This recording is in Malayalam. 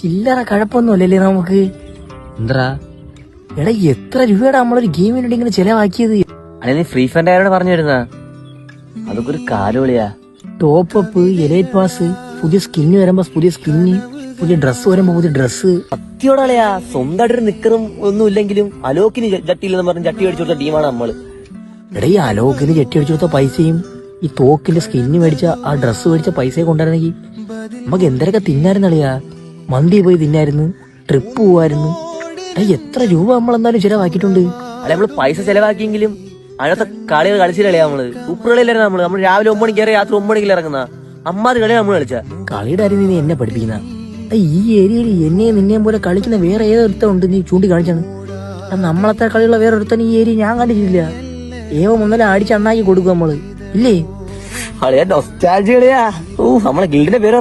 ചില്ലറ കഴപ്പൊന്നുമല്ലല്ലേ നമുക്ക്. എന്താ എടാ എത്ര രൂപയുടെ നമ്മളൊരു ഗെയിമിന് വേണ്ടി ഇങ്ങനെ ചെലവാക്കിയത്. അല്ലെ നീ ഫ്രീ ഫയറിന്റെ ആരോട് പറഞ്ഞു വരുന്ന അതൊക്കെ ഒരു കാലുകളിയാ. ടോപ്പ് അപ്പ്, എലൈറ്റ് പാസ്, പുതിയ സ്കിന്ന് വരുമ്പോ പുതിയ സ്കിന്ന്, പുതിയ ഡ്രസ്സ് വരുമ്പോ പുതിയ ഡ്രസ്സ്. സത്യോടളയാ. സ്വന്തമായിട്ടൊരു നിക്കറും ഒന്നും ഇല്ലെങ്കിലും അലോക്കിന് ജട്ടിയില്ലെന്ന് പറഞ്ഞ് ജട്ടി അടിച്ചു കൊടുത്ത ടീമാണ് നമ്മള്. എടാ ഈ അലോക്കിന് ചെട്ടി അടിച്ചു കൊടുത്ത പൈസയും ഈ തോക്കിന്റെ സ്കിന്ന് മേടിച്ച ആ ഡ്രസ്സ് മേടിച്ച പൈസയൊക്കെ കൊണ്ടായിരുന്നെങ്കിൽ നമുക്ക് എന്തൊക്കെ തിന്നായിരുന്നളിയാ. മന്തി പോയി തിന്നായിരുന്നു, ട്രിപ്പ് പോവായിരുന്നു. എത്ര രൂപ നമ്മളെന്തായാലും ചിലവാക്കിയിട്ടുണ്ട്. അല്ലെ നമ്മള് പൈസ ചെലവാക്കിയെങ്കിലും അതിനകത്തെ കളികൾ കളിച്ചില്ലേ നമ്മള്. സൂപ്പർ കളിയിലായിരുന്നു നമ്മള് രാവിലെ 9 മണിക്ക് കയറി രാത്രി 9 മണിക്ക് ഇറങ്ങുന്ന അമ്മാതി കളിയാണ് നമ്മള് കളിച്ച. കളിയുടെ കാര്യം നീ എന്നെ പഠിപ്പിക്കുന്ന. ഈ ഏരിയയിൽ എന്നെയും നിന്നെയും പോലെ കളിക്കുന്ന വേറെ ഏതൊരുത്തം ഉണ്ട് നീ ചൂണ്ടി കാണിച്ചാണ്. നമ്മളത്ര കളിയുള്ള വേറെ ഒരുത്തൻ ഈ ഏരിയ ഞാൻ കണ്ടിട്ടില്ല. ഏവം ഒന്നല്ല അടിച്ച് അണ്ണാക്കി കൊടുക്കും നമ്മള് ഇല്ലേ. കളിയാ നൊസ്റ്റാൾജിയ കളിയാ. നമ്മളെ ഗിൽഡിന്റെ പേര്